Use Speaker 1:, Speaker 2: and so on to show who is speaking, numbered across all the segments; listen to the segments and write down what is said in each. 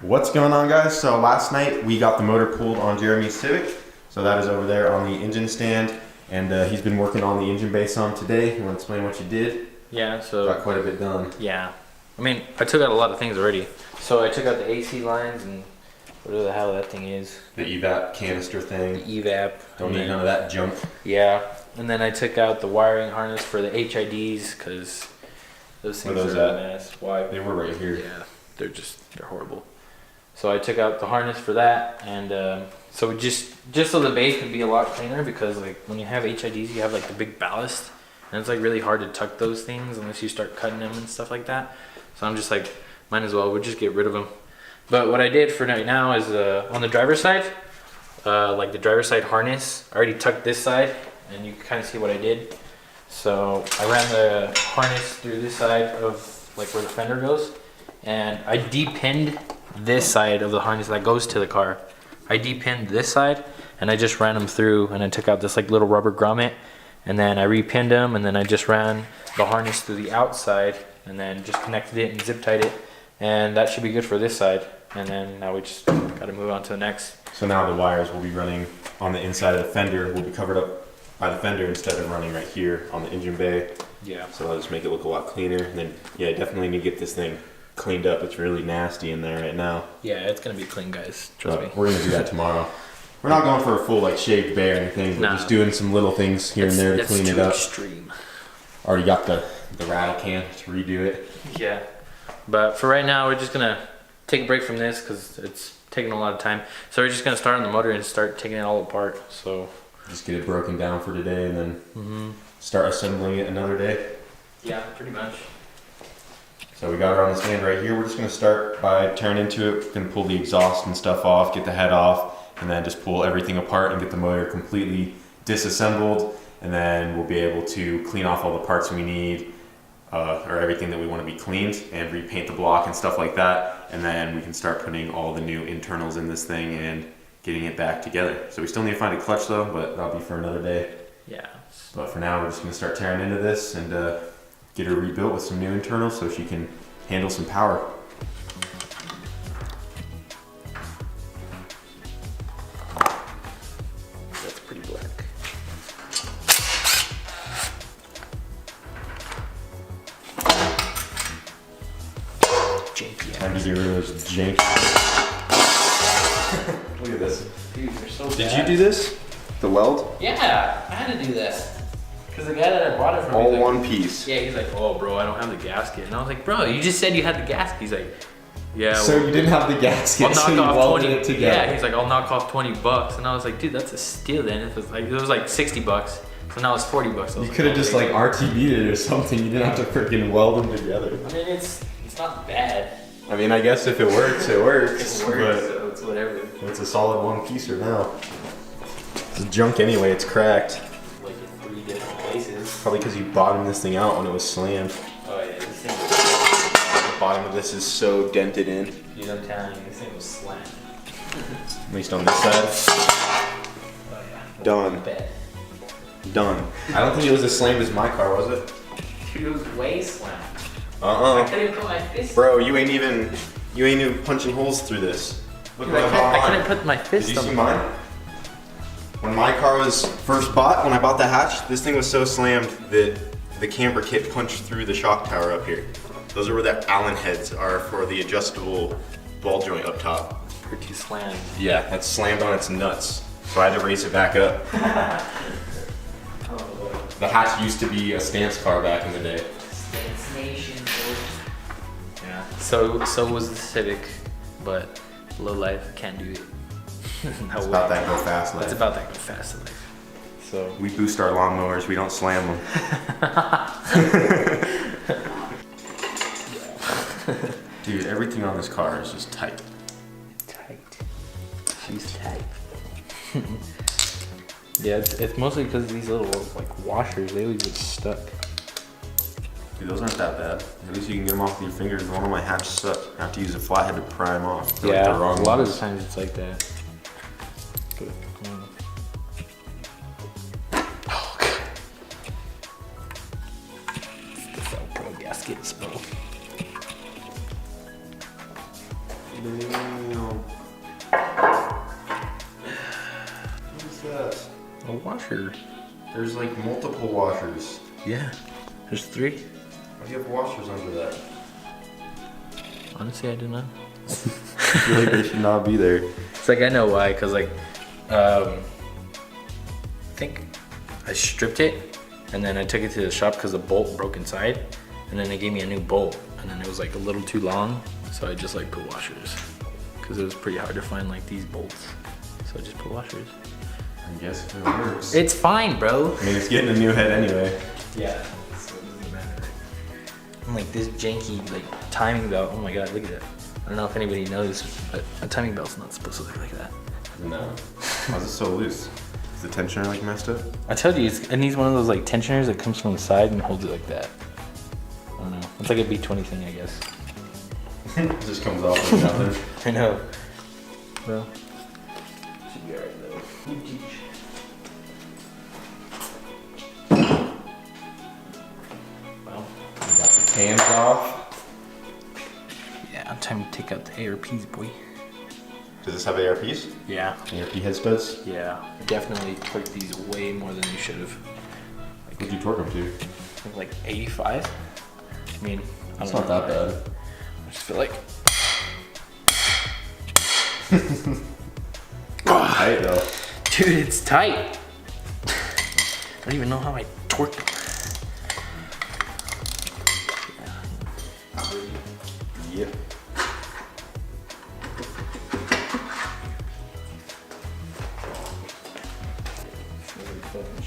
Speaker 1: What's going on, guys? So last night we got the motor pulled on Jeremy's Civic. So that is over there on the engine stand, and he's been working on the engine bay some today. You want to explain what you did?
Speaker 2: Yeah, so
Speaker 1: got quite a bit done.
Speaker 2: Yeah, I mean, I took out a lot of things already. So I took out the AC lines and whatever the hell that thing is.
Speaker 1: The evap canister thing.
Speaker 2: The evap.
Speaker 1: Don't need none of that junk.
Speaker 2: Yeah, and then I took out the wiring harness for the HIDs because those things are a mess. Why?
Speaker 1: They were right here.
Speaker 2: Yeah, they're horrible. So I took out the harness for that, and so just so the base could be a lot cleaner, because like when you have HIDs, you have like the big ballast, and it's like really hard to tuck those things unless you start cutting them and stuff like that. So I'm just like, might as well, we'll just get rid of them. But what I did for right now is on the driver's side, like the driver's side harness, I already tucked this side, and you can kind of see what I did. So I ran the harness through this side of like where the fender goes, and I depinned this side of the harness that goes to the car. I depinned this side, and I just ran them through, and I took out this like little rubber grommet, and then I repinned them, and then I just ran the harness through the outside, and then just connected it and zip tied it, and that should be good for this side. And then now we just got to move on to the next.
Speaker 1: So now the wires will be running on the inside of the fender, will be covered up by the fender instead of running right here on the engine bay.
Speaker 2: Yeah.
Speaker 1: So that'll just make it look a lot cleaner. And then, yeah, definitely need to get this thing cleaned up. It's really nasty in there right now.
Speaker 2: Yeah, it's gonna be clean, guys. Trust me.
Speaker 1: We're gonna do that tomorrow. We're not going for a full like shaved bay or anything, but just doing some little things here and there to clean it up.
Speaker 2: Extreme.
Speaker 1: Already got the rattle can to redo it.
Speaker 2: Yeah, but for right now, we're just gonna take a break from this because it's taking a lot of time. So we're just gonna start on the motor and start taking it all apart. So
Speaker 1: just get it broken down for today, and then start assembling it another day.
Speaker 2: Yeah, pretty much.
Speaker 1: So we got her on the stand right here. We're just gonna start by tearing into it. We're gonna pull the exhaust and stuff off, get the head off, and then just pull everything apart and get the motor completely disassembled. And then we'll be able to clean off all the parts we need, or everything that we want to be cleaned, and repaint the block and stuff like that. And then we can start putting all the new internals in this thing and getting it back together. So we still need to find a clutch though, but that'll be for another day.
Speaker 2: Yeah.
Speaker 1: But for now, we're just gonna start tearing into this and get her rebuilt with some new internals so she can handle some power.
Speaker 2: That's pretty black. Janky.
Speaker 1: Time to get rid of those jank. Look at this.
Speaker 2: Dude, they're so bad.
Speaker 1: Did you do this? The weld?
Speaker 2: Yeah, I had to do that. Because the guy that I bought it from,
Speaker 1: All
Speaker 2: like,
Speaker 1: one piece.
Speaker 2: Yeah, he's like, oh, bro, I don't have the gasket. And I was like, bro, you just said you had the gasket. He's like, yeah.
Speaker 1: So you didn't have the gasket,
Speaker 2: I'll
Speaker 1: so
Speaker 2: knock
Speaker 1: you
Speaker 2: off
Speaker 1: welded
Speaker 2: 20.
Speaker 1: it together.
Speaker 2: Yeah, he's like, I'll knock off $20. And I was like, dude, that's a steal then. It was like $60. So now it's $40.
Speaker 1: You could have just like RTB'd it or something. You didn't have to freaking weld them together.
Speaker 2: I mean, it's not bad.
Speaker 1: I mean, I guess if it works, it works.
Speaker 2: It works, so it's whatever.
Speaker 1: It's a solid one piecer now. It's junk anyway, it's cracked.
Speaker 2: Like in 3 different places.
Speaker 1: Probably because you bottomed this thing out when it was slammed.
Speaker 2: Oh yeah, this thing
Speaker 1: The bottom of this is so dented in.
Speaker 2: dude, I'm telling you, this thing was slammed.
Speaker 1: At least on this side.
Speaker 2: Oh yeah.
Speaker 1: Done.
Speaker 2: Bad.
Speaker 1: Done. I don't think it was as slammed as my car, was it?
Speaker 2: Dude, it was way slammed.
Speaker 1: Uh-uh.
Speaker 2: I couldn't put my fist.
Speaker 1: Bro, you ain't even punching holes through this. Look
Speaker 2: Dude,
Speaker 1: at
Speaker 2: I
Speaker 1: mine.
Speaker 2: couldn't put my fist
Speaker 1: Did you
Speaker 2: on
Speaker 1: see
Speaker 2: the-
Speaker 1: mine? When my car was first bought, when I bought the hatch, this thing was so slammed that the camber kit punched through the shock tower up here. Those are where the Allen heads are for the adjustable ball joint up top.
Speaker 2: Pretty slammed.
Speaker 1: Yeah, that's slammed on its nuts. So I had to raise it back up. The hatch used to be a stance car back in the day.
Speaker 2: Stance Nation. Yeah. So was the Civic, but low life can't do it.
Speaker 1: It's about that go fast life.
Speaker 2: It's about that go fast life. So
Speaker 1: We boost our lawnmowers, we don't slam them. Dude, everything on this car is just tight.
Speaker 2: tight. She's tight. Yeah, it's mostly because of these little like washers. They always get stuck.
Speaker 1: Dude, those aren't that bad. At least you can get them off with your fingers. One of my hatches suck. I have to use a flathead to pry them off. They're like the wrong
Speaker 2: a lot of
Speaker 1: ones.
Speaker 2: the times it's like that. But, oh god. It's the Pro gasket smell.
Speaker 1: What is that?
Speaker 2: A washer.
Speaker 1: There's like multiple washers.
Speaker 2: Yeah. There's 3.
Speaker 1: Why do you have washers under that?
Speaker 2: Honestly, I do not.
Speaker 1: I feel like they should not be there.
Speaker 2: It's like, I know why, cause like, I think I stripped it and then I took it to the shop cause the bolt broke inside, and then they gave me a new bolt, and then it was like a little too long, so I just like put washers, cause it was pretty hard to find like these bolts, so I just put washers.
Speaker 1: I guess if it works.
Speaker 2: It's fine, bro.
Speaker 1: I mean, it's getting a new head anyway.
Speaker 2: Yeah, so it doesn't matter. And like this janky like timing belt. Oh my god, look at that. I don't know if anybody knows, but a timing belt's not supposed to look like that.
Speaker 1: No. Why is it so loose? Is the tensioner like messed up?
Speaker 2: I told you, it needs one of those like tensioners that comes from the side and holds it like that. I don't know. It's like a B20 thing, I guess.
Speaker 1: It just comes off like nothing.
Speaker 2: I know. Well, should be alright though. Well,
Speaker 1: We got the cams off.
Speaker 2: yeah, time to take out the ARPs, boy.
Speaker 1: Does this have ARPs?
Speaker 2: Yeah.
Speaker 1: ARP head studs?
Speaker 2: Yeah. Definitely torqued these way more than you should have.
Speaker 1: What'd you torque them to?
Speaker 2: I think like 85. I mean, I
Speaker 1: It's
Speaker 2: don't
Speaker 1: not
Speaker 2: know.
Speaker 1: that bad.
Speaker 2: I just feel like.
Speaker 1: Tight though.
Speaker 2: Dude, it's tight. I don't even know how I torqued it.
Speaker 1: Yep.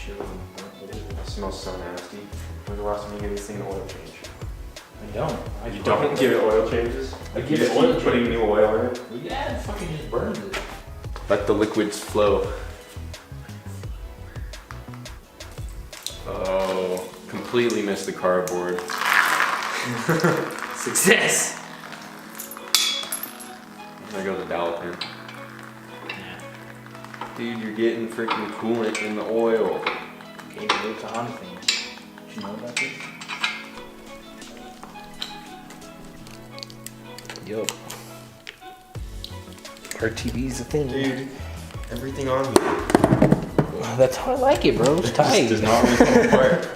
Speaker 1: It smells so nasty. When's the last time you gave this thing an oil change?
Speaker 2: I don't.
Speaker 1: You don't give it oil changes?
Speaker 2: I
Speaker 1: You
Speaker 2: give
Speaker 1: just
Speaker 2: it oil
Speaker 1: keep putting new oil in it?
Speaker 2: Well, yeah, it fucking just burns it.
Speaker 1: Let the liquids flow. Oh, completely missed the cardboard.
Speaker 2: Success!
Speaker 1: There goes the dowel pin. Dude, you're getting freaking coolant in the oil.
Speaker 2: Okay, but it's a Honda thing. Did you know about this? Yo. RTB's a thing.
Speaker 1: Dude, everything on here
Speaker 2: That's how I like it, bro. It's tight.
Speaker 1: does not really come apart.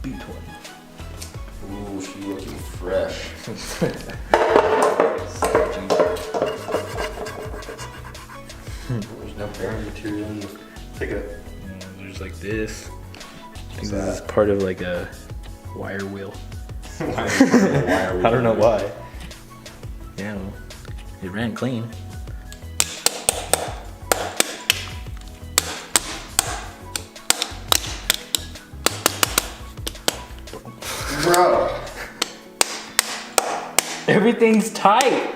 Speaker 2: B20.
Speaker 1: Ooh, she looking fresh. There's no bearing material in this. Take it.
Speaker 2: There's like this.
Speaker 1: What's
Speaker 2: This is
Speaker 1: that?
Speaker 2: part of like a wire wheel.
Speaker 1: Why are we
Speaker 2: I don't know
Speaker 1: doing
Speaker 2: why. Yeah, well, it ran clean.
Speaker 1: this? Bro.
Speaker 2: Everything's tight.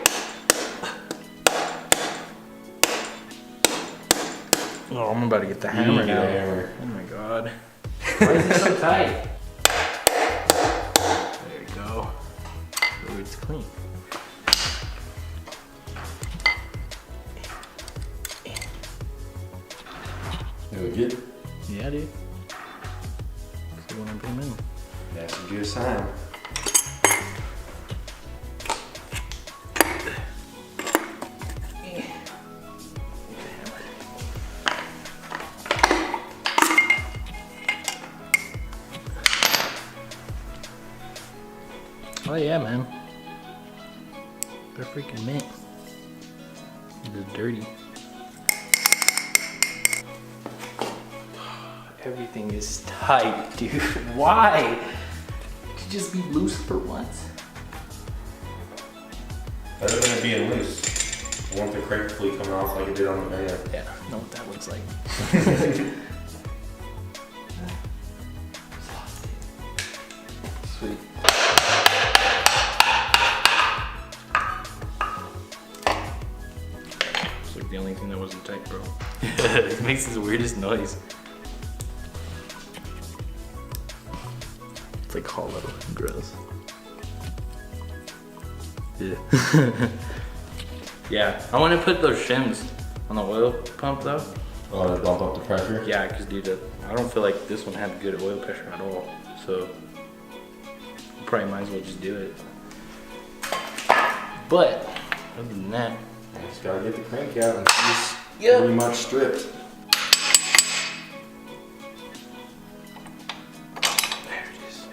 Speaker 2: Oh, I'm about to get the hammer
Speaker 1: need a
Speaker 2: now.
Speaker 1: hammer.
Speaker 2: Oh my god. Why is it so tight? There you go. Oh, it's clean.
Speaker 1: It look good?
Speaker 2: Yeah, dude. So when I put them in.
Speaker 1: That's a good sign.
Speaker 2: Oh yeah, man. They're freaking mint. They're dirty. Everything is tight, dude. Why? Could you just be loose for once?
Speaker 1: Better than it being loose. I want the crank fleet coming off like it did on the van.
Speaker 2: Yeah, I know what that looks like. Sweet. It's like the only thing that wasn't tight, bro. It makes the weirdest noise. It's like hollow and gross. Yeah. Yeah, I want to put those shims on the oil pump though.
Speaker 1: Oh, to bump up the pressure?
Speaker 2: Yeah, because dude, I don't feel like this one had good oil pressure at all. So probably might as well just do it. But other than that,
Speaker 1: Just gotta get the crank out and she's pretty much stripped. There it is.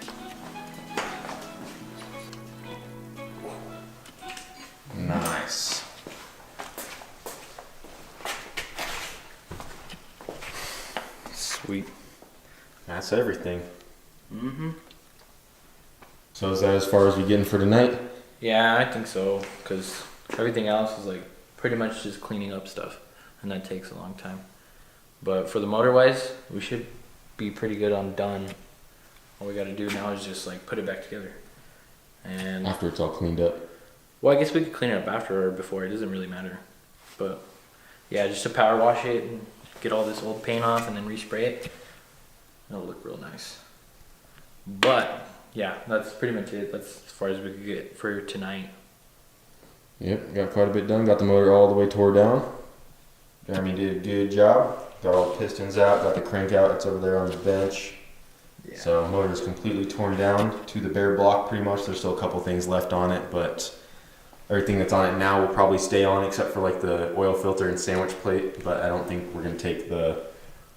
Speaker 1: Nice.
Speaker 2: sweet.
Speaker 1: That's everything.
Speaker 2: Mm-hmm.
Speaker 1: So is that as far as we getting for tonight?
Speaker 2: Yeah, I think so. Cause everything else is like pretty much just cleaning up stuff, and that takes a long time. But for the motor wise, we should be pretty good on done. All we got to do now is just like put it back together. And
Speaker 1: After it's all cleaned up.
Speaker 2: well, I guess we could clean it up after or before. It doesn't really matter. But yeah, just to power wash it and get all this old paint off and then respray it. It'll look real nice. But yeah, that's pretty much it. That's as far as we could get for tonight.
Speaker 1: Yep, got quite a bit done. Got the motor all the way tore down. Jeremy did a good job. Got all the pistons out, got the crank out. It's over there on the bench.
Speaker 2: Yeah.
Speaker 1: So motor's completely torn down to the bare block pretty much. There's still a couple things left on it, but everything that's on it now will probably stay on except for like the oil filter and sandwich plate. But I don't think we're gonna take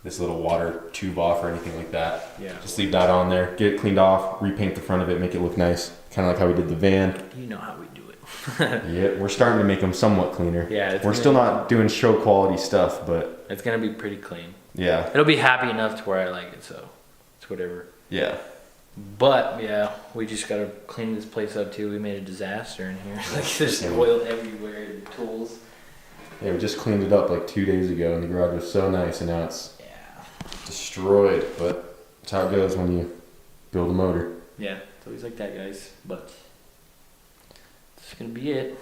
Speaker 1: this little water tube off or anything like that.
Speaker 2: Yeah.
Speaker 1: Just leave that on there, get it cleaned off, repaint the front of it, make it look nice. Kind of like how we did the van.
Speaker 2: You know how we do it.
Speaker 1: Yeah, we're starting to make them somewhat cleaner.
Speaker 2: Yeah.
Speaker 1: We're still not doing show quality stuff, but
Speaker 2: It's gonna be pretty clean.
Speaker 1: yeah.
Speaker 2: It'll be happy enough to where I like it, so it's whatever.
Speaker 1: Yeah.
Speaker 2: But yeah, we just gotta clean this place up too. We made a disaster in here. Like there's oil everywhere and tools.
Speaker 1: Yeah, we just cleaned it up like 2 days ago and the garage was so nice and now it's
Speaker 2: Yeah.
Speaker 1: destroyed, but that's how it goes when you build a motor.
Speaker 2: Yeah. It's always like that, guys. But that's gonna be it.